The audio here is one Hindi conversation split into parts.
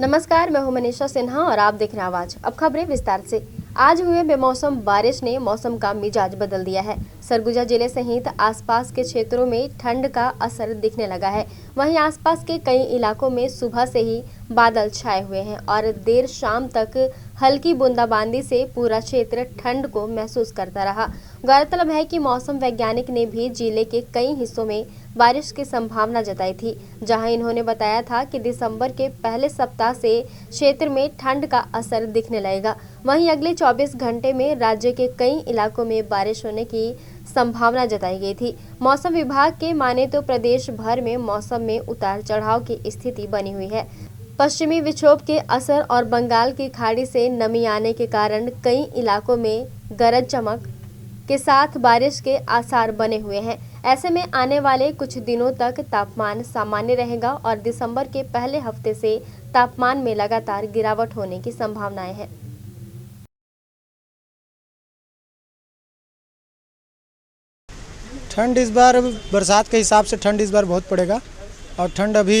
नमस्कार, मैं हूं मनीषा सिन्हा और आप देख रहे हैं आवाज। अब खबरें विस्तार से। आज हुए बेमौसम बारिश ने मौसम का मिजाज बदल दिया है। सरगुजा जिले सहित आसपास के क्षेत्रों में ठंड का असर दिखने लगा है। वहीं आसपास के कई इलाकों में सुबह से ही बादल छाए हुए हैं और देर शाम तक हल्की बूंदाबांदी से पूरा क्षेत्र ठंड को महसूस करता रहा। गौरतलब है कि मौसम वैज्ञानिक ने भी जिले के कई हिस्सों में बारिश की संभावना जताई थी, जहां इन्होंने बताया था कि दिसंबर के पहले सप्ताह से क्षेत्र में ठंड का असर दिखने लगेगा। वहीं अगले 24 घंटे में राज्य के कई इलाकों में बारिश होने की संभावना जताई गई थी। मौसम विभाग के माने तो प्रदेश भर में मौसम में उतार चढ़ाव की स्थिति बनी हुई है। पश्चिमी विक्षोभ के असर और बंगाल की खाड़ी से नमी आने के कारण कई इलाकों में गरज चमक के साथ बारिश के आसार बने हुए हैं। ऐसे में आने वाले कुछ दिनों तक तापमान सामान्य रहेगा और दिसंबर के पहले हफ्ते से तापमान में लगातार गिरावट होने की संभावनाएं हैं। ठंड इस बार बरसात के हिसाब से ठंड इस बार बहुत पड़ेगा और ठंड अभी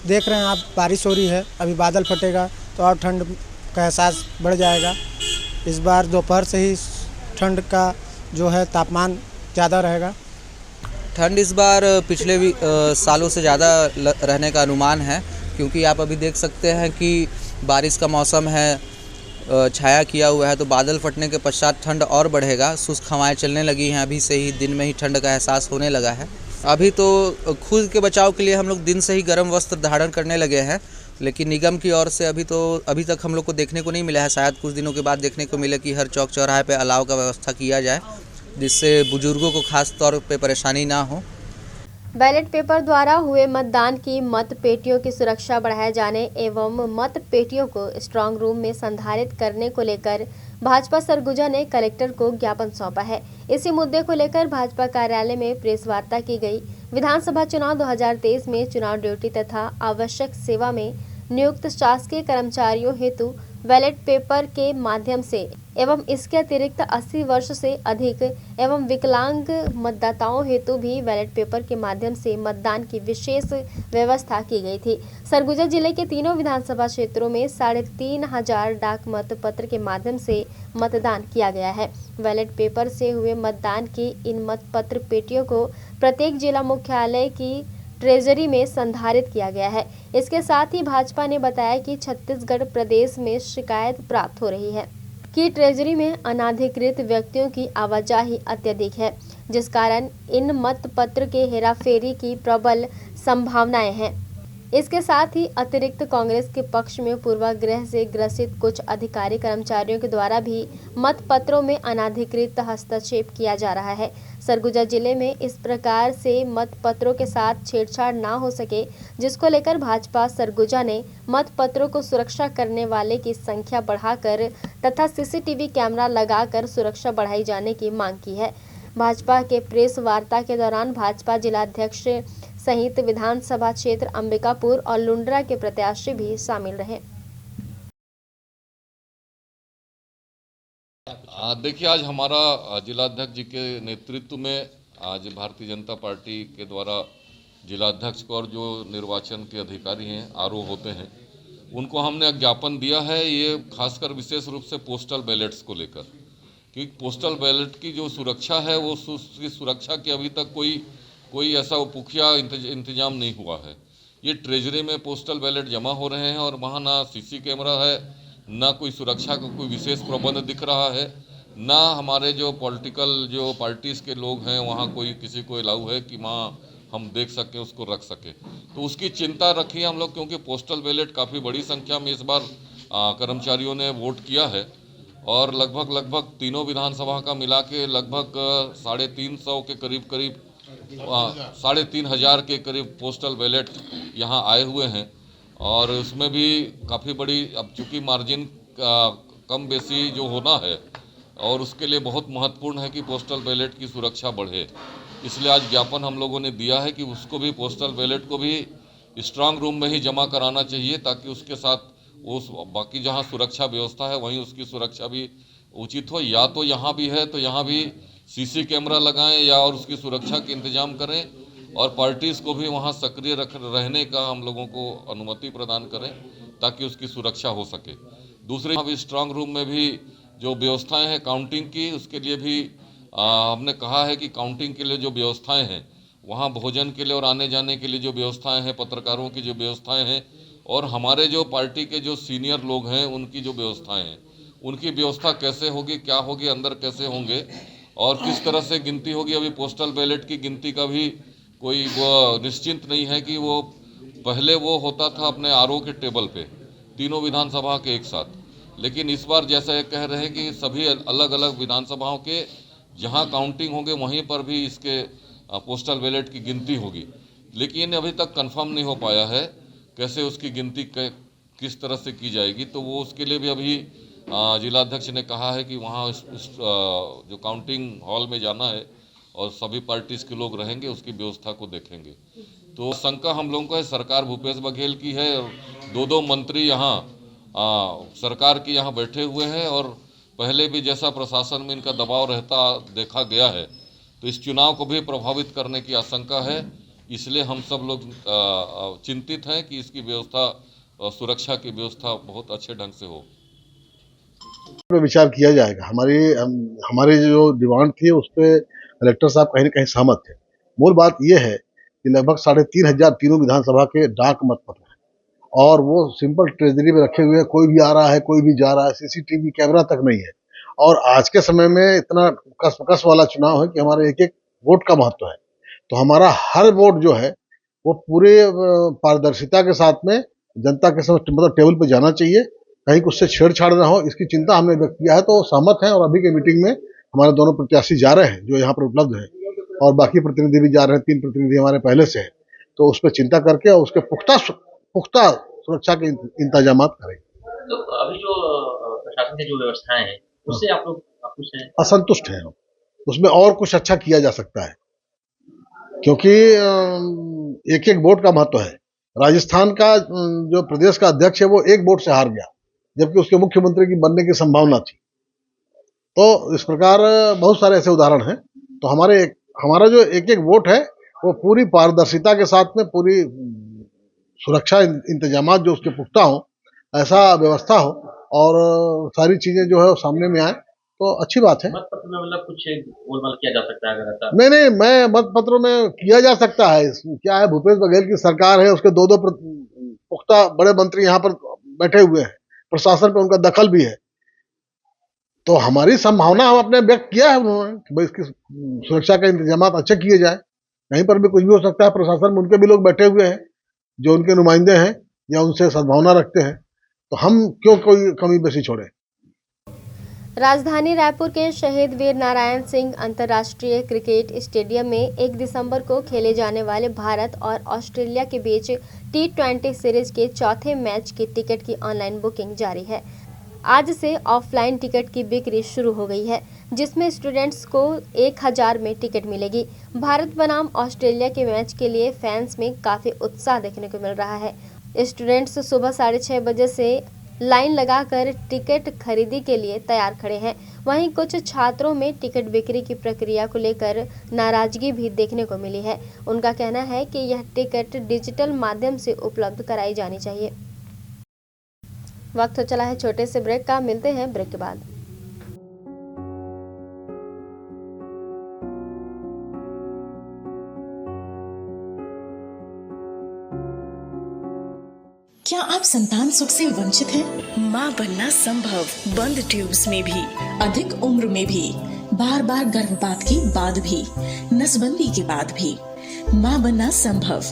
देख रहे हैं आप, बारिश हो रही है, अभी बादल फटेगा तो और ठंड का एहसास बढ़ जाएगा। इस बार दोपहर से ही ठंड का जो है तापमान ज़्यादा रहेगा। ठंड इस बार पिछले सालों से ज़्यादा रहने का अनुमान है, क्योंकि आप अभी देख सकते हैं कि बारिश का मौसम है, छाया किया हुआ है, तो बादल फटने के पश्चात ठंड और बढ़ेगा। शुष्क हवाएं चलने लगी हैं, अभी से ही दिन में ही ठंड का एहसास होने लगा है। अभी तो खुद के बचाव के लिए हम लोग दिन से ही गर्म वस्त्र धारण करने लगे हैं, लेकिन निगम की ओर से अभी तक हम लोग को देखने को नहीं मिला है। शायद कुछ दिनों के बाद देखने को मिले कि हर चौक चौराहे पे अलाव का व्यवस्था किया जाए, जिससे बुजुर्गों को खास तौर पे परेशानी ना हो। बैलेट पेपर द्वारा हुए मतदान की मत पेटियों की सुरक्षा बढ़ाए जाने एवं मत पेटियों को स्ट्रांग रूम में संधारित करने को लेकर भाजपा सरगुजा ने कलेक्टर को ज्ञापन सौंपा है। इसी मुद्दे को लेकर भाजपा कार्यालय में प्रेस वार्ता की गई। विधानसभा चुनाव 2023 में चुनाव ड्यूटी तथा आवश्यक सेवा में नियुक्त शासकीय कर्मचारियों हेतु बैलेट पेपर के माध्यम से एवं इसके अतिरिक्त 80 वर्ष से अधिक एवं विकलांग मतदाताओं हेतु भी बैलेट पेपर के माध्यम से मतदान की विशेष व्यवस्था की गई थी। सरगुजा जिले के तीनों विधानसभा क्षेत्रों में 3,500 डाक मत पत्र के माध्यम से मतदान किया गया है। बैलेट पेपर से हुए मतदान की इन मत पत्र पेटियों को प्रत्येक जिला मुख्यालय की ट्रेजरी में संधारित किया गया है। इसके साथ ही भाजपा ने बताया कि छत्तीसगढ़ प्रदेश में शिकायत प्राप्त हो रही है कि ट्रेजरी में अनाधिकृत व्यक्तियों की आवाजाही अत्यधिक है, जिस कारण इन मत पत्र के हेराफेरी की प्रबल संभावनाएं हैं। इसके साथ ही अतिरिक्त कांग्रेस के पक्ष में पूर्वाग्रह से ग्रसित कुछ अधिकारी कर्मचारियों के द्वारा भी मत पत्रों में अनाधिकृत हस्तक्षेप किया जा रहा है। सरगुजा जिले में इस प्रकार से मत पत्रों के साथ छेड़छाड़ ना हो सके, जिसको लेकर भाजपा सरगुजा ने मत पत्रों को सुरक्षा करने वाले की संख्या बढ़ाकर तथा सीसीटीवी कैमरा लगाकर सुरक्षा बढ़ाई जाने की मांग की है। भाजपा के प्रेस वार्ता के दौरान भाजपा जिलाध्यक्ष सहित विधानसभा क्षेत्र अंबिकापुर और लुंड्रा के प्रत्याशी भी शामिल रहे। देखिए, आज हमारा जिलाध्यक्ष जी के नेतृत्व में आज भारतीय जनता पार्टी के द्वारा जिलाध्यक्ष को और जो निर्वाचन के अधिकारी हैं, आरओ होते हैं, उनको हमने ज्ञापन दिया है। ये खासकर विशेष रूप से पोस्टल बैलेट्स को लेकर, क्योंकि पोस्टल बैलेट की जो सुरक्षा है वो उसकी सुरक्षा की अभी तक कोई ऐसा पुख्ता इंतजाम नहीं हुआ है। ये ट्रेजरी में पोस्टल बैलेट जमा हो रहे हैं और वहाँ ना सीसी कैमरा है, ना कोई सुरक्षा का कोई विशेष प्रबंध दिख रहा है, ना हमारे जो पॉलिटिकल जो पार्टीज़ के लोग हैं वहाँ कोई किसी को अलाउ है कि वहाँ हम देख सकें, उसको रख सकें। तो उसकी चिंता रखी हम लोग, क्योंकि पोस्टल बैलेट काफ़ी बड़ी संख्या में इस बार कर्मचारियों ने वोट किया है और लगभग तीनों विधानसभा का मिला के लगभग 350 के करीब 3,500 के करीब पोस्टल बैलेट यहाँ आए हुए हैं। और उसमें भी काफ़ी बड़ी, अब चूँकि मार्जिन कम बेसी जो होना है और उसके लिए बहुत महत्वपूर्ण है कि पोस्टल बैलेट की सुरक्षा बढ़े, इसलिए आज ज्ञापन हम लोगों ने दिया है कि उसको भी, पोस्टल बैलेट को भी स्ट्रांग रूम में ही जमा कराना चाहिए, ताकि उसके साथ उस बाकी जहाँ सुरक्षा व्यवस्था है वहीं उसकी सुरक्षा भी उचित हो। या तो यहाँ भी है तो यहाँ भी सीसी कैमरा लगाएं या और उसकी सुरक्षा के इंतजाम करें, और पार्टीज़ को भी वहाँ सक्रिय रहने का हम लोगों को अनुमति प्रदान करें ताकि उसकी सुरक्षा हो सके। दूसरे अभी स्ट्रांग रूम में भी जो व्यवस्थाएं हैं काउंटिंग की, उसके लिए भी हमने कहा है कि काउंटिंग के लिए जो व्यवस्थाएं हैं, वहाँ भोजन के लिए और आने जाने के लिए जो व्यवस्थाएं हैं, पत्रकारों की जो व्यवस्थाएं हैं, और हमारे जो पार्टी के जो सीनियर लोग हैं उनकी जो व्यवस्थाएं हैं, उनकी व्यवस्था कैसे होगी, क्या होगी, अंदर कैसे होंगे और किस तरह से गिनती होगी। अभी पोस्टल बैलेट की गिनती का भी कोई वो निश्चिंत नहीं है कि वो पहले वो होता था अपने आरओ के टेबल पे तीनों विधानसभा के एक साथ, लेकिन इस बार जैसा ये कह रहे हैं कि सभी अलग अलग विधानसभाओं के जहां काउंटिंग होंगे वहीं पर भी इसके पोस्टल बैलेट की गिनती होगी, लेकिन अभी तक कंफर्म नहीं हो पाया है कैसे उसकी गिनती किस तरह से की जाएगी। तो वो उसके लिए भी अभी जिलाध्यक्ष ने कहा है कि वहाँ जो काउंटिंग हॉल में जाना है और सभी पार्टीज के लोग रहेंगे, उसकी व्यवस्था को देखेंगे। तो शंका हम लोगों को है, सरकार भूपेश बघेल की है, दो मंत्री यहाँ सरकार की यहाँ बैठे हुए हैं और पहले भी जैसा प्रशासन में इनका दबाव रहता देखा गया है, तो इस चुनाव को भी प्रभावित करने की आशंका है। इसलिए हम सब लोग चिंतित हैं कि इसकी व्यवस्था, सुरक्षा की व्यवस्था बहुत अच्छे ढंग से हो। विचार किया जाएगा। हमारी जो डिमांड थी उस पर कलेक्टर साहब कहीं न कहीं सहमत थे। मूल बात यह है कि लगभग 3,500 तीनों विधानसभा के डाक मतपत्र हैं और वो सिंपल ट्रेजरी में रखे हुए हैं। कोई भी आ रहा है, कोई भी जा रहा है, सीसीटीवी कैमरा तक नहीं है। और आज के समय में इतना कसमकस वाला चुनाव है कि हमारे एक एक वोट का महत्व है। तो हमारा हर वोट जो है वो पूरे पारदर्शिता के साथ में जनता के समक्ष मतलब टेबल पर जाना चाहिए, कहीं उससे छेड़छाड़ ना हो, इसकी चिंता हमने व्यक्त किया है। तो सहमत हैं और अभी के मीटिंग में हमारे दोनों प्रत्याशी जा रहे हैं जो यहाँ पर उपलब्ध है और बाकी प्रतिनिधि भी जा रहे हैं। 3 प्रतिनिधि हमारे पहले से हैं, तो उस पर चिंता करके और उसके पुख्ता सुरक्षा के इंतजाम करेंगे। तो अभी जो प्रशासन की जो व्यवस्थाएं हैं उससे आप लोग असंतुष्ट हैं हम, उसमें और कुछ अच्छा किया जा सकता है, क्योंकि एक एक वोट का महत्व है। राजस्थान का जो प्रदेश का अध्यक्ष है वो एक वोट से हार गया, जबकि उसके मुख्यमंत्री की बनने की संभावना थी। तो इस प्रकार बहुत सारे ऐसे उदाहरण हैं। तो हमारा जो एक एक वोट है वो पूरी पारदर्शिता के साथ में पूरी सुरक्षा इंतजाम जो उसके पुख्ता हो, ऐसा व्यवस्था हो और सारी चीजें जो है सामने में आए तो अच्छी बात है। मतपत्र में मतलब कुछ गोलमाल किया जा सकता है अगर ऐसा? नहीं, मैं मतपत्रों में किया जा सकता है। क्या है, भूपेश बघेल की सरकार है, उसके दो पुख्ता बड़े मंत्री यहाँ पर बैठे हुए हैं, प्रशासन पे उनका दखल भी है। तो हमारी संभावना हम अपने व्यक्त किया है उन्होंने कि भाई इसकी सुरक्षा के इंतजाम अच्छे किए जाए। कहीं पर भी कुछ भी हो सकता है। प्रशासन में उनके भी लोग बैठे हुए हैं जो उनके नुमाइंदे हैं या उनसे सद्भावना रखते हैं, तो हम क्यों कोई कमी बेसी छोड़े। राजधानी रायपुर के शहीद वीर नारायण सिंह अंतर्राष्ट्रीय क्रिकेट स्टेडियम में 1 दिसंबर को खेले जाने वाले भारत और ऑस्ट्रेलिया के बीच T20 सीरीज के चौथे मैच की टिकट की ऑनलाइन बुकिंग जारी है। आज से ऑफलाइन टिकट की बिक्री शुरू हो गई है, जिसमें स्टूडेंट्स को 1000 में टिकट मिलेगी। भारत बनाम ऑस्ट्रेलिया के मैच के लिए फैंस में काफ़ी उत्साह देखने को मिल रहा है। स्टूडेंट्स सुबह 6:30 बजे से लाइन लगाकर टिकट खरीदी के लिए तैयार खड़े हैं। वहीं कुछ छात्रों में टिकट बिक्री की प्रक्रिया को लेकर नाराजगी भी देखने को मिली है। उनका कहना है कि यह टिकट डिजिटल माध्यम से उपलब्ध कराई जानी चाहिए। वक्त हो चला है छोटे से ब्रेक का, मिलते हैं ब्रेक के बाद। क्या आप संतान सुख से वंचित हैं? मां बनना संभव, बंद ट्यूब्स में भी, अधिक उम्र में भी, बार बार गर्भपात के बाद भी, नसबंदी के बाद भी। मां बनना संभव,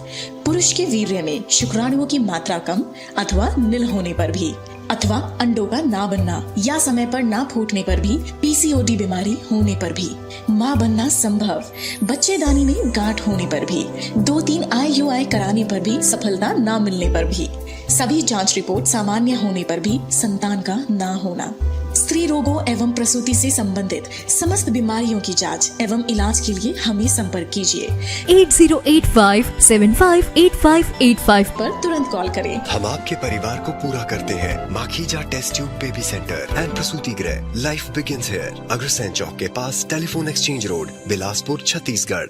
पुरुष के वीर्य में शुक्राणुओं की मात्रा कम अथवा निल होने पर भी, अथवा अंडों का ना बनना या समय पर ना फूटने पर भी, PCOD बीमारी होने पर भी। मां बनना संभव, बच्चेदानी में गांठ होने पर भी, 2-3 IUI कराने पर भी सफलता ना मिलने पर भी, सभी जांच रिपोर्ट सामान्य होने पर भी संतान का ना होना। स्त्री रोगों एवं प्रसूति से संबंधित समस्त बीमारियों की जांच एवं इलाज के लिए हमें संपर्क कीजिए 8085758585 पर तुरंत कॉल करें। हम आपके परिवार को पूरा करते हैं। Makhija test tube baby centre and प्रसूति गृह, life begins here. Agrasen Chowk के पास, telephone exchange road, Bilaspur, Chhattisgarh.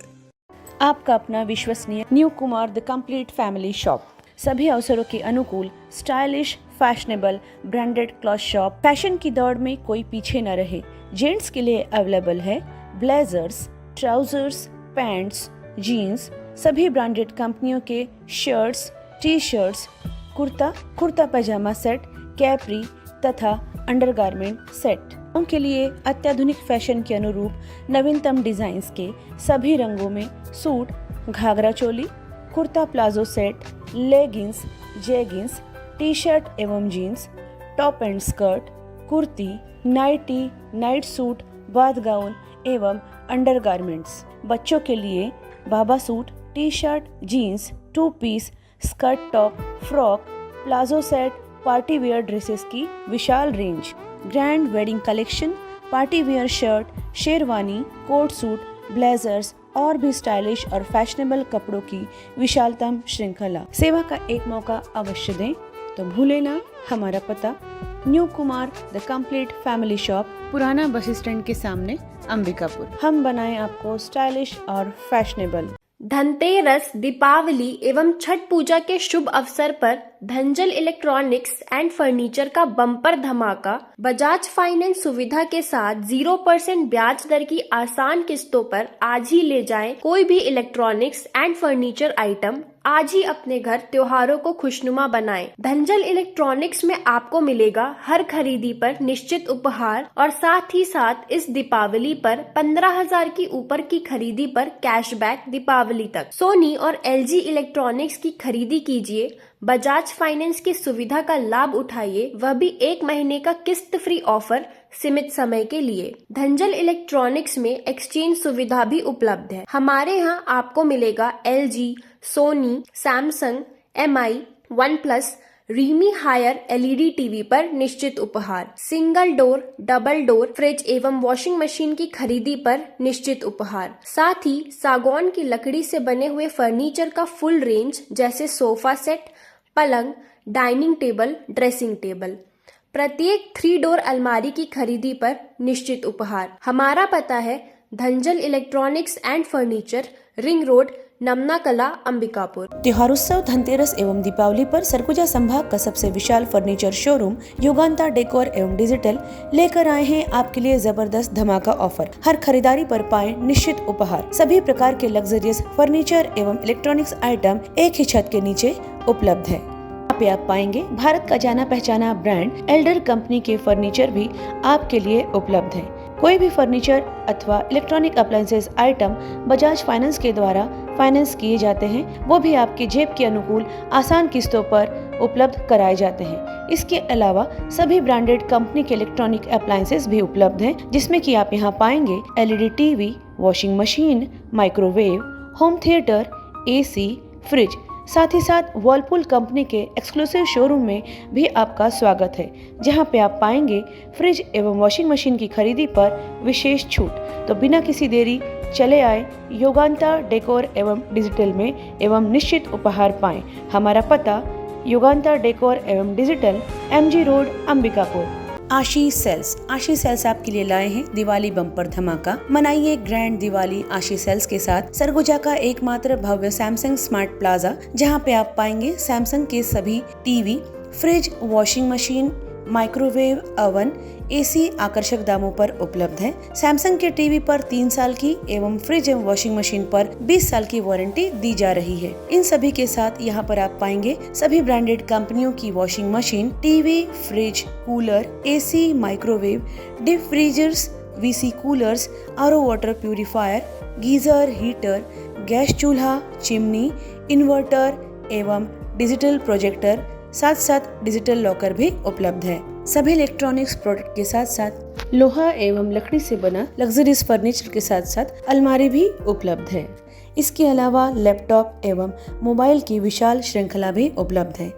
आपका अपना विश्वसनीय new Kumar the complete family shop. सभी अवसरों के अनुकूल stylish, fashionable, branded cloth shop. Fashion की दौड़ में कोई पीछे न रहे। जेंट्स के लिए अवेलेबल है ब्लेजर्स, ट्राउजर्स, पैंट्स, जीन्स, सभी ब्रांडेड कंपनियों के शर्ट्स, टी शर्ट्स, कुर्ता पैजामा सेट, कैपरी तथा अंडरगारमेंट सेट। उनके लिए अत्याधुनिक फैशन के अनुरूप नवीनतम डिजाइन्स के सभी रंगों में suit, ghagra choli, kurta palazzo set, leggings, jeggings, T shirt एवं jeans, top and skirt, kurti, nightie, night suit, bath gown एवं अंडरगारमेंट्स। बच्चों के लिए baba suit, T shirt, jeans, 2 piece, skirt top, frock, palazzo set, party wear dresses की विशाल range. Grand wedding collection, party wear shirt, sherwani, coat suit, blazers और भी स्टाइलिश और फैशनेबल कपड़ों की विशालतम श्रृंखला। सेवा का एक मौका अवश्य दें तो भूले ना हमारा पता, new Kumar the complete family shop, पुराना बस स्टैंड के सामने, अंबिकापुर। हम बनाएं आपको स्टाइलिश और फैशनेबल। धनतेरस, दीपावली एवं छठ पूजा के शुभ अवसर पर धंजल इलेक्ट्रॉनिक्स एंड फर्नीचर का बम्पर धमाका। बजाज फाइनेंस सुविधा के साथ 0% ब्याज दर की आसान किस्तों पर आज ही ले जाएं कोई भी इलेक्ट्रॉनिक्स एंड फर्नीचर आइटम। आज ही अपने घर त्योहारों को खुशनुमा बनाएं। धंजल इलेक्ट्रॉनिक्स में आपको मिलेगा हर खरीदी पर निश्चित उपहार और साथ ही साथ इस दीपावली पर 15,000 की ऊपर की खरीदी पर कैशबैक दीपावली तक। सोनी और एलजी इलेक्ट्रॉनिक्स की खरीदी कीजिए, बजाज फाइनेंस की सुविधा का लाभ उठाइए, वह भी 1 महीने का किस्त फ्री ऑफर सीमित समय के लिए। धंजल इलेक्ट्रॉनिक्स में एक्सचेंज सुविधा भी उपलब्ध है। हमारे यहाँ आपको मिलेगा LG, Sony, Samsung, Mi, OnePlus, रीमी हायर एलईडी टीवी पर निश्चित उपहार। Single door, double door fridge एवं वॉशिंग मशीन की खरीदी पर निश्चित उपहार। साथ ही सागौन की लकड़ी से बने हुए फर्नीचर का फुल रेंज जैसे सोफा सेट, पलंग, डाइनिंग टेबल, ड्रेसिंग टेबल। प्रत्येक 3 डोर अलमारी की खरीदी पर निश्चित उपहार। हमारा पता है Dhanjal electronics and furniture, ring road, Namna Kala, Ambikapur. त्योहारोत्सव, Dhanteras एवं दीपावली पर सरगुजा संभाग का सबसे विशाल फर्नीचर शोरूम युगांता डेकोर एवं डिजिटल लेकर आए हैं आपके लिए जबरदस्त धमाका ऑफर। हर खरीदारी पर पाएं निश्चित उपहार। सभी प्रकार के लग्जरियस फर्नीचर एवं इलेक्ट्रॉनिक्स आइटम एक ही छत के नीचे उपलब्ध है। यहाँ पे आप पाएंगे भारत का जाना पहचाना ब्रांड एल्डर कंपनी के फर्नीचर भी आपके लिए उपलब्ध है। कोई भी फर्नीचर अथवा electronic appliances item Bajaj finance के द्वारा फाइनेंस किए जाते हैं, वो भी आपके जेब के अनुकूल आसान किस्तों पर उपलब्ध कराए जाते हैं। इसके अलावा सभी ब्रांडेड कंपनी के इलेक्ट्रॉनिक अप्लायंसेस भी उपलब्ध हैं, जिसमें कि आप यहाँ पाएंगे LED TV, washing machine, microwave, home theatre, AC, fridge. साथ ही साथ वर्लपूल कंपनी के एक्सक्लूसिव शोरूम में भी आपका स्वागत है, जहां पे आप पाएंगे फ्रिज एवं वॉशिंग मशीन की खरीदी पर विशेष छूट। तो बिना किसी देरी चले आए युगांता डेकोर एवं डिजिटल में एवं निश्चित उपहार पाएं। हमारा पता युगांता डेकोर एवं डिजिटल, एमजी रोड, अंबिकापुर। आशीष सेल्स आपके लिए लाए हैं दिवाली बम्पर धमाका। मनाइए ग्रैंड दिवाली आशीष सेल्स के साथ। सरगुजा का एकमात्र भव्य सैमसंग स्मार्ट प्लाजा, जहां पे आप पाएंगे सैमसंग के सभी TV, fridge, washing machine, microwave, oven, AC आकर्षक दामों पर उपलब्ध है। सैमसंग के टीवी पर 3 साल की एवं फ्रिज एवं वॉशिंग मशीन पर 20 साल की वारंटी दी जा रही है। इन सभी के साथ यहाँ पर आप पाएंगे सभी ब्रांडेड कंपनियों की washing machine, TV, fridge, cooler, AC, microwave, deep freezers, VC coolers, RO water purifier, geyser, heater, gas चूल्हा, चिमनी, इन्वर्टर एवं डिजिटल प्रोजेक्टर, साथ डिजिटल लॉकर भी उपलब्ध है। सभी इलेक्ट्रॉनिक्स प्रोडक्ट के साथ साथ लोहा एवं लकड़ी से बना लग्जरियस फर्नीचर के साथ साथ अलमारी भी उपलब्ध है। इसके अलावा लैपटॉप एवं मोबाइल की विशाल श्रृंखला भी उपलब्ध है।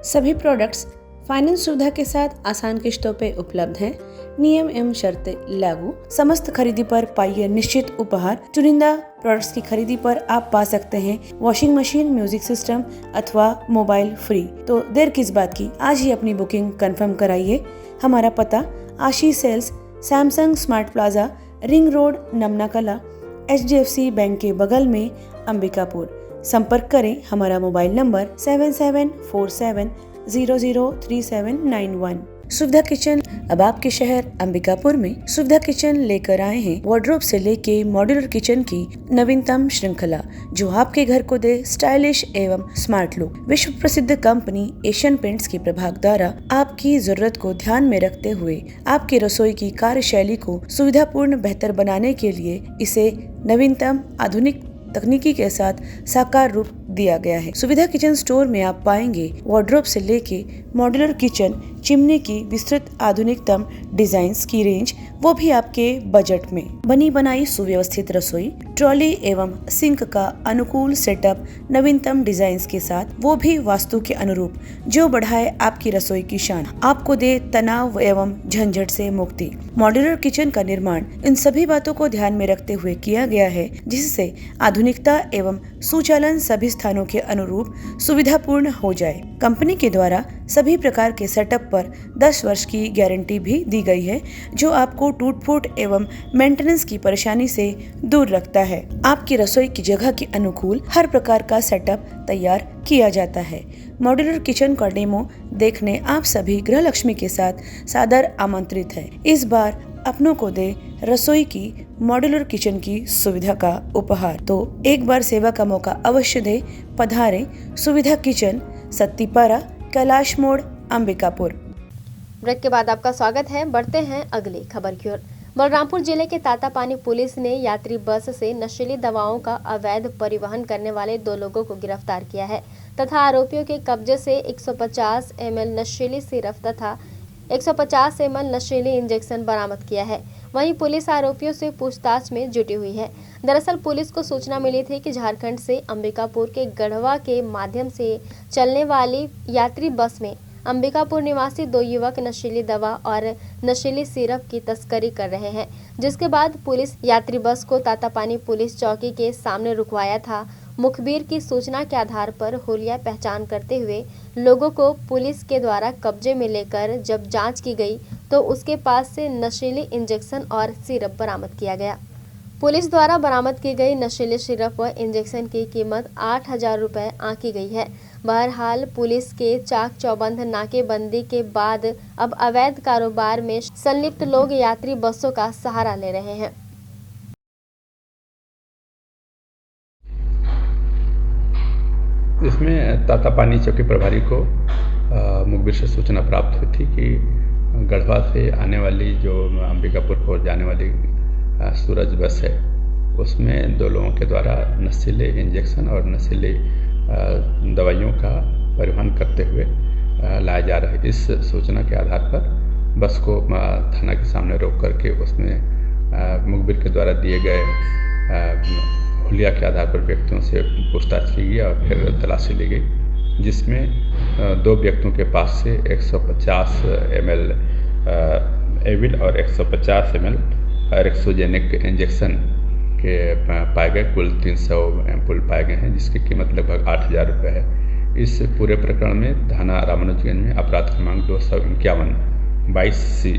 सभी प्रोडक्ट्स फाइनेंस सुविधा के साथ आसान किश्तों पे उपलब्ध हैं। नियम एवं शर्तें लागू। समस्त खरीदी पर पाइए निश्चित उपहार। चुनिंदा प्रोडक्ट्स की खरीदी पर आप पा सकते हैं वॉशिंग मशीन, म्यूजिक सिस्टम अथवा मोबाइल फ्री। तो देर किस बात की, आज ही अपनी बुकिंग कंफर्म कराइए। हमारा पता Ashish sales, Samsung smart plaza, ring road, Namna Kala, HDFC bank के बगल में, अंबिकापुर। संपर्क करें हमारा मोबाइल नंबर 7747003791। सुविधा किचन अब आपके शहर अंबिकापुर में सुविधा किचन लेकर आए हैं वार्डरोब से लेके मॉड्यूलर किचन की नवीनतम श्रृंखला, जो आपके घर को दे स्टाइलिश एवं स्मार्ट लुक। विश्व प्रसिद्ध कंपनी एशियन पेंट्स के प्रभाग द्वारा आपकी जरूरत को ध्यान में रखते हुए आपकी रसोई की कार्यशैली को सुविधापूर्ण बेहतर बनाने के लिए इसे नवीनतम आधुनिक तकनीकी के साथ साकार रूप दिया गया है। सुविधा किचन स्टोर में आप पाएंगे वार्डरोब से लेके मॉड्यूलर किचन, चिमनी की विस्तृत आधुनिकतम डिजाइन्स की रेंज, वो भी आपके बजट में। बनी बनाई सुव्यवस्थित रसोई, ट्रॉली एवं सिंक का अनुकूल सेटअप नवीनतम डिजाइन्स के साथ, वो भी वास्तु के अनुरूप, जो बढ़ाए आपकी रसोई की शान, आपको दे तनाव एवं झंझट से मुक्ति। मॉड्यूलर किचन का निर्माण इन सभी बातों को ध्यान में रखते हुए किया गया है, जिससे आधुनिकता एवं सुचालन सभी स्थानों के अनुरूप सुविधापूर्ण हो जाए। कंपनी के द्वारा सभी प्रकार के सेटअप पर 10 वर्ष की गारंटी भी दी गई है, जो आपको टूट फूट एवं मेंटेनेंस की परेशानी से दूर रखता है। आपकी रसोई की जगह के अनुकूल हर प्रकार का सेटअप तैयार किया जाता है। मॉड्यूलर किचन का डेमो देखने आप सभी गृह लक्ष्मी के साथ सादर आमंत्रित है। इस बार अपनों को दे रसोई की मॉड्यूलर किचन की सुविधा का उपहार, तो एक बार सेवा का मौका अवश्य दे। पधारें सुविधा किचन, सत्तीपारा, कैलाश मोड़, अंबिकापुर। ब्रेक के बाद आपका स्वागत है। बढ़ते हैं अगली खबर की ओर। बलरामपुर जिले के तातापानी पुलिस ने यात्री बस से नशीली दवाओं का अवैध परिवहन करने वाले 2 लोगों को गिरफ्तार किया है तथा आरोपियों के कब्जे से 150 ml नशीली सिरप तथा 150 ml नशीली इंजेक्शन बरामद किया है। वहीं पुलिस आरोपियों से पूछताछ में जुटी हुई है। दरअसल पुलिस को सूचना मिली थी कि झारखंड से अंबिकापुर के गढ़वा के माध्यम से चलने वाली यात्री बस में अंबिकापुर निवासी 2 युवक नशीली दवा और नशीली सिरप की तस्करी कर रहे हैं, जिसके बाद पुलिस यात्री बस को तातापानी पुलिस चौकी के सामने रुकवाया था। मुखबिर की सूचना के आधार पर हुलिया पहचान करते हुए लोगों को पुलिस के द्वारा कब्जे में लेकर जब जांच की गई तो उसके पास से नशीली इंजेक्शन और सिरप बरामद किया गया। पुलिस द्वारा बरामद की गई नशीले सिरप व इंजेक्शन की कीमत 8,000 रुपये आंकी गई है। बहरहाल पुलिस के चाक चौबंद नाकेबंदी के बाद अब अवैध कारोबार में संलिप्त लोग यात्री बसों का सहारा ले रहे हैं। इसमें तातापानी चौकी प्रभारी को मुखबिर से सूचना प्राप्त हुई थी कि गढ़वा से आने वाली जो अंबिकापुर को जाने वाली सूरज बस है, उसमें 2 लोगों के द्वारा नशीले इंजेक्शन और नशीले दवाइयों का परिवहन करते हुए लाया जा रहा है। इस सूचना के आधार पर बस को थाना के सामने रोक करके उसमें मुखबिर के द्वारा दिए गए हुलिया के आधार पर व्यक्तियों से पूछताछ की गई और फिर तलाशी ली गई, जिसमें 2 व्यक्तियों के पास से 150 ml एविल और 150 ml रेक्सोजेनिक इंजेक्शन के पाए गए। कुल 300 एम्पुल पाए गए हैं, जिसकी कीमत लगभग 8,000 रुपये है। इस पूरे प्रकरण में थाना रामानुजगंज में अपराध क्रमांक 251 22C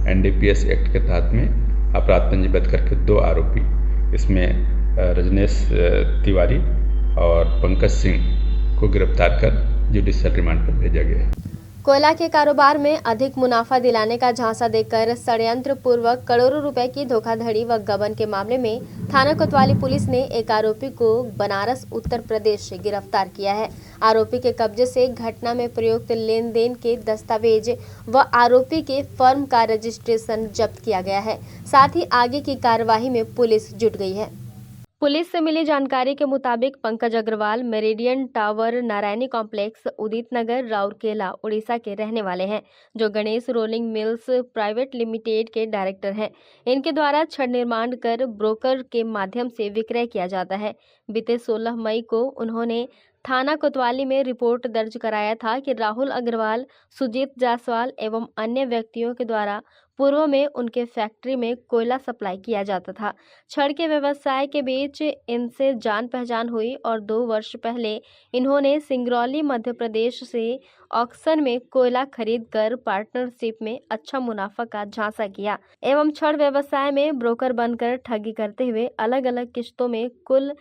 NDPS एक्ट के तहत में अपराध पंजीबद्ध करके 2 आरोपी, इसमें रजनेश तिवारी और पंकज सिंह को गिरफ्तार कर जुडिशियल रिमांड पर भेजा गया है। कोयला के कारोबार में अधिक मुनाफा दिलाने का झांसा देकर षड्यंत्र पूर्वक करोड़ों रुपए की धोखाधड़ी व गबन के मामले में थाना कोतवाली पुलिस ने एक आरोपी को बनारस उत्तर प्रदेश से गिरफ्तार किया है। आरोपी के कब्जे से घटना में प्रयुक्त लेन देन के दस्तावेज व आरोपी के फर्म का रजिस्ट्रेशन जब्त किया गया है। साथ ही आगे की कार्यवाही में पुलिस जुट गई है। पुलिस से मिली जानकारी के मुताबिक Pankaj Agarwal meridian tower Narayani complex Udit Nagar Rourkela Orissa के रहने वाले हैं, जो Ganesh rolling mills private limited के डायरेक्टर हैं। इनके द्वारा छड़ निर्माण कर ब्रोकर के माध्यम से विक्रय किया जाता है। बीते 16 मई को उन्होंने थाना कोतवाली में रिपोर्ट दर्ज कराया था कि राहुल अग्रवाल, सुजीत जायसवाल एवं अन्य व्यक्तियों के द्वारा पूर्व में उनके फैक्ट्री में कोयला सप्लाई किया जाता था। छड़ के व्यवसाय के बीच इनसे जान पहचान हुई और 2 वर्ष पहले इन्होंने सिंगरौली मध्य प्रदेश से ऑक्शन में कोयला खरीद कर पार्टनरशिप में अच्छा मुनाफा का झांसा किया एवं छड़ व्यवसाय में ब्रोकर बनकर ठगी करते हुए अलग अलग किस्तों में कुल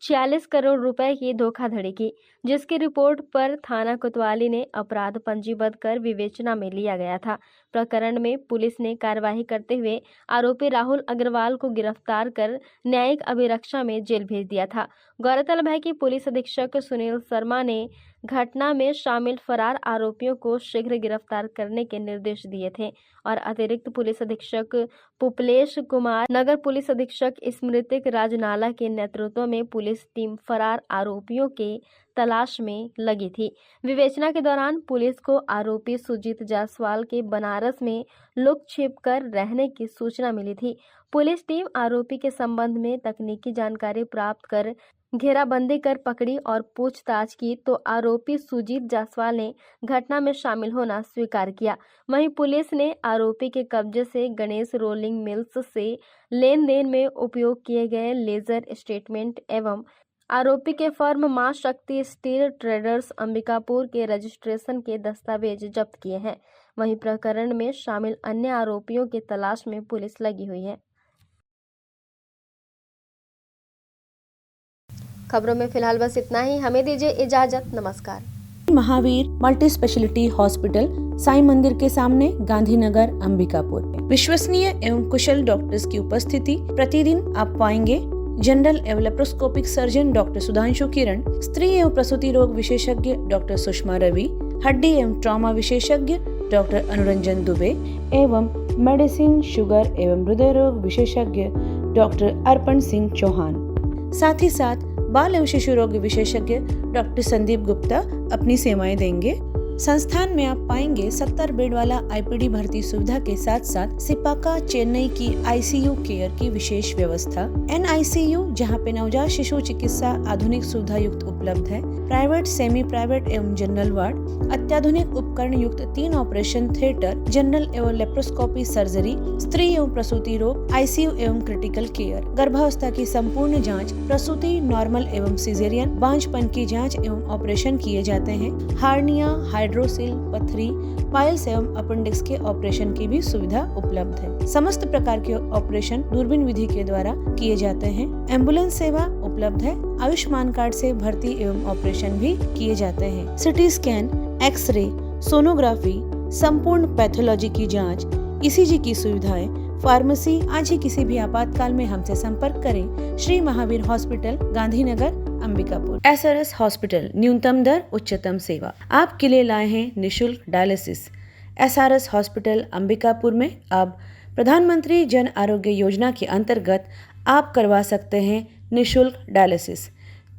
46 करोड़ रुपए की धोखाधड़ी की, जिसकी रिपोर्ट पर थाना कोतवाली ने अपराध पंजीबद्ध कर विवेचना में लिया गया था। प्रकरण में पुलिस ने कार्रवाई करते हुए आरोपी राहुल अग्रवाल को गिरफ्तार कर न्यायिक अभिरक्षा में जेल भेज दिया था। गौरतलब है कि पुलिस अधीक्षक सुनील शर्मा ने घटना में शामिल फरार आरोपियों को शीघ्र गिरफ्तार करने के निर्देश दिए थे और अतिरिक्त पुलिस अधीक्षक पुपलेश कुमार, नगर पुलिस अधीक्षक स्मृतिक राजनाला के नेतृत्व में पुलिस टीम फरार आरोपियों के तलाश में लगी थी। विवेचना के दौरान पुलिस को आरोपी सुजीत जायसवाल के बनारस में लुक छिप कर रहने की सूचना मिली थी। पुलिस टीम आरोपी के संबंध में तकनीकी जानकारी प्राप्त कर घेराबंदी कर पकड़ी और पूछताछ की तो आरोपी सुजीत जायसवाल ने घटना में शामिल होना स्वीकार किया। वहीं पुलिस ने आरोपी के कब्जे से गणेश रोलिंग मिल्स से लेन देन में उपयोग किए गए लेजर स्टेटमेंट एवं आरोपी के फर्म मां शक्ति स्टील ट्रेडर्स अंबिकापुर के रजिस्ट्रेशन के दस्तावेज जब्त किए हैं। वहीं प्रकरण में शामिल अन्य आरोपियों की तलाश में पुलिस लगी हुई है। खबरों में फिलहाल बस इतना ही। हमें दीजिए इजाजत। नमस्कार। Mahavir multi speciality hospital, Sai मंदिर के सामने, गांधीनगर, अंबिकापुर। विश्वसनीय एवं कुशल डॉक्टर्स की उपस्थिति। प्रतिदिन आप पाएंगे जनरल एवं लेप्रोस्कोपिक सर्जन डॉक्टर सुधांशु किरण, स्त्री एवं प्रसूति रोग विशेषज्ञ डॉक्टर सुषमा रवि, हड्डी एवं ट्रॉमा विशेषज्ञ डॉक्टर अनुरंजन दुबे एवं मेडिसिन, शुगर एवं हृदय रोग विशेषज्ञ डॉक्टर अर्पण सिंह चौहान। साथ ही साथ बाल एवं शिशु रोग विशेषज्ञ डॉक्टर संदीप गुप्ता अपनी सेवाएं देंगे। संस्थान में आप पाएंगे 70 बेड वाला आईपीडी भर्ती सुविधा के साथ साथ सिपाका चेन्नई की आईसीयू केयर की विशेष व्यवस्था, एनआईसीयू जहां पे नवजात शिशु चिकित्सा आधुनिक सुविधा युक्त उपलब्ध है, प्राइवेट, सेमी प्राइवेट एवं जनरल वार्ड, अत्याधुनिक उपकरण युक्त 3 ऑपरेशन थिएटर, जनरल एवं लेप्रोस्कोपी सर्जरी, स्त्री एवं प्रसूति रोग, आईसीयू एवं क्रिटिकल केयर, गर्भावस्था की संपूर्ण जाँच, प्रसूति, नॉर्मल एवं सिजेरियन, बांझपन की जाँच एवं ऑपरेशन किए जाते हैं। हार्निया, हाइड्रोसिल, पथरी, पाइल्स एवं अपेंडिक्स के ऑपरेशन की भी सुविधा उपलब्ध है। समस्त प्रकार के ऑपरेशन दूरबीन विधि के द्वारा किए जाते हैं। एम्बुलेंस सेवा उपलब्ध है। आयुष्मान कार्ड से भर्ती एवं ऑपरेशन भी किए जाते हैं। सिटी स्कैन, एक्सरे, सोनोग्राफी, संपूर्ण पैथोलॉजी की जांच, ईसीजी की सुविधाएं, फार्मेसी। आज ही किसी भी आपातकाल में हमसे संपर्क करें। Shri Mahavir hospital, Gandhinagar, Ambikapur. SRS hospital, न्यूनतम दर, उच्चतम सेवा। आपके लिए लाए हैं निशुल्क डायलिसिस। एसआरएस हॉस्पिटल अंबिकापुर में अब प्रधानमंत्री जन आरोग्य योजना के अंतर्गत आप करवा सकते हैं निशुल्क डायलिसिस।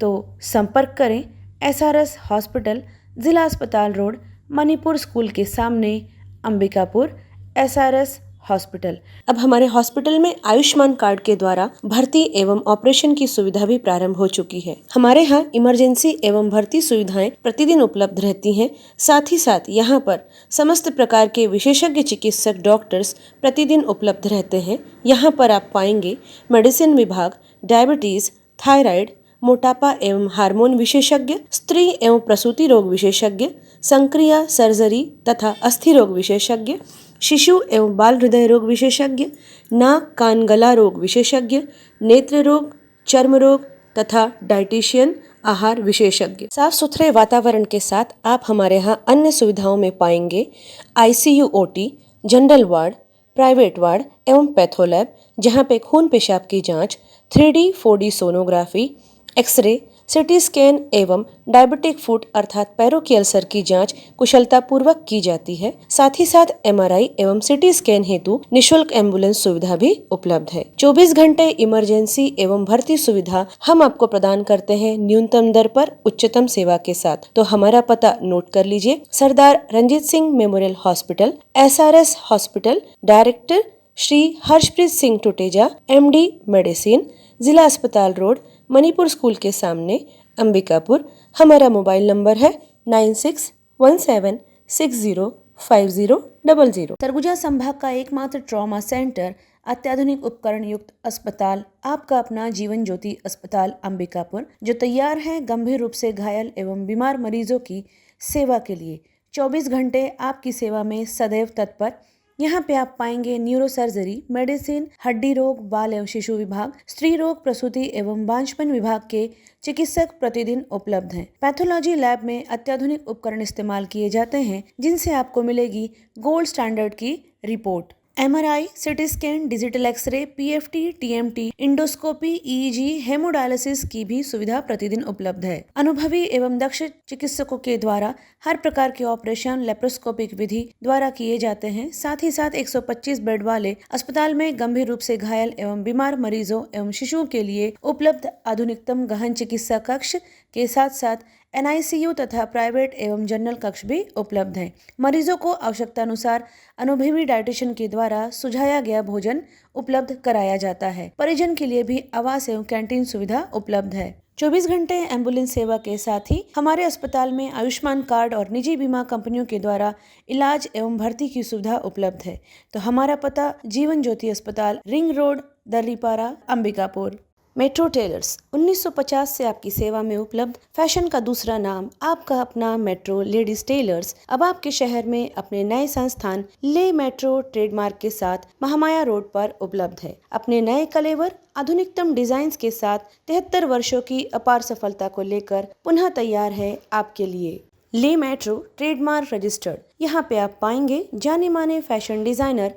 तो संपर्क करें एसआरएस हॉस्पिटल, जिला अस्पताल रोड, मणिपुर स्कूल के सामने, अंबिकापुर। SRS hospital. अब हमारे हॉस्पिटल में आयुष्मान कार्ड के द्वारा भर्ती एवं ऑपरेशन की सुविधा भी प्रारंभ हो चुकी है। हमारे यहाँ इमरजेंसी एवं भर्ती सुविधाएं प्रतिदिन उपलब्ध रहती हैं। साथ ही साथ यहाँ पर समस्त प्रकार के विशेषज्ञ चिकित्सक डॉक्टर्स प्रतिदिन उपलब्ध रहते हैं। यहाँ पर आप पाएंगे मेडिसिन विभाग, डायबिटीज, थायराइड, मोटापा एवं हार्मोन विशेषज्ञ, स्त्री एवं प्रसूति रोग विशेषज्ञ, संक्रिया, सर्जरी तथा अस्थि रोग विशेषज्ञ, शिशु एवं बाल हृदय रोग विशेषज्ञ, नाक कान गला रोग विशेषज्ञ, नेत्र रोग, चर्म रोग तथा डाइटिशियन, आहार विशेषज्ञ। साफ सुथरे वातावरण के साथ आप हमारे यहाँ अन्य सुविधाओं में पाएंगे ICU, OT, general ward, private ward एवं पैथोलैब, जहाँ पे खून पेशाब की जाँच, 3D 4D sonography, x ray, CT scan एवं डायबिटिक फुट अर्थात पैरों की अल्सर की जांच कुशलता पूर्वक की जाती है। साथ ही साथ एमआरआई एवं सिटी स्कैन हेतु निशुल्क एम्बुलेंस सुविधा भी उपलब्ध है। 24 घंटे इमरजेंसी एवं भर्ती सुविधा हम आपको प्रदान करते हैं न्यूनतम दर पर, उच्चतम सेवा के साथ। तो हमारा पता नोट कर लीजिए। Sardar Ranjit Singh memorial hospital, SRS hospital, director Shri Harshpreet Singh Tuteja, MD medicine, जिला अस्पताल रोड, मणिपुर स्कूल के सामने, अंबिकापुर। हमारा मोबाइल नंबर है 9617605000। सरगुजा संभाग का एकमात्र ट्रॉमा सेंटर, अत्याधुनिक उपकरण युक्त अस्पताल, आपका अपना जीवन ज्योति अस्पताल अंबिकापुर, जो तैयार है गंभीर रूप से घायल एवं बीमार मरीजों की सेवा के लिए। 24 घंटे आपकी सेवा में सदैव तत्पर। यहाँ पे आप पाएंगे न्यूरो सर्जरी, मेडिसिन, हड्डी रोग, बाल एवं शिशु विभाग, स्त्री रोग, प्रसूति एवं बांझपन विभाग के चिकित्सक प्रतिदिन उपलब्ध हैं। पैथोलॉजी लैब में अत्याधुनिक उपकरण इस्तेमाल किए जाते हैं जिनसे आपको मिलेगी गोल्ड स्टैंडर्ड की report. MRI, CT scan, digital x ray, PFT, TMT, endoscopy, EEG, haemodialysis की भी सुविधा प्रतिदिन उपलब्ध है। अनुभवी एवं दक्ष चिकित्सकों के द्वारा हर प्रकार के ऑपरेशन लेप्रोस्कोपिक विधि द्वारा किए जाते हैं। साथ ही साथ 125 बेड वाले अस्पताल में गंभीर रूप से घायल एवं बीमार मरीजों एवं शिशुओं के लिए उपलब्ध आधुनिकतम गहन चिकित्सा कक्ष के साथ साथ NICU तथा प्राइवेट एवं जनरल कक्ष भी उपलब्ध हैं। मरीजों को आवश्यकता अनुसार अनुभवी डाइटिशियन के द्वारा सुझाया गया भोजन उपलब्ध कराया जाता है। परिजन के लिए भी आवास एवं कैंटीन सुविधा उपलब्ध है। 24 घंटे एम्बुलेंस सेवा के साथ ही हमारे अस्पताल में आयुष्मान कार्ड और निजी बीमा कंपनियों के द्वारा इलाज एवं भर्ती की सुविधा उपलब्ध है। तो हमारा पता जीवन ज्योति अस्पताल, ring road, Darripara, Ambikapur. Metro tailors 1950 से आपकी सेवा में उपलब्ध फैशन का दूसरा नाम, आपका अपना मेट्रो लेडीज टेलर्स अब आपके शहर में अपने नए संस्थान ले मेट्रो ट्रेडमार्क के साथ महामाया रोड पर उपलब्ध है। अपने नए कलेवर, आधुनिकतम डिजाइन्स के साथ 73 वर्षों की अपार सफलता को लेकर पुनः तैयार है आपके लिए ले मेट्रो ट्रेडमार्क रजिस्टर्ड। यहाँ पे आप पाएंगे जाने माने फैशन डिजाइनर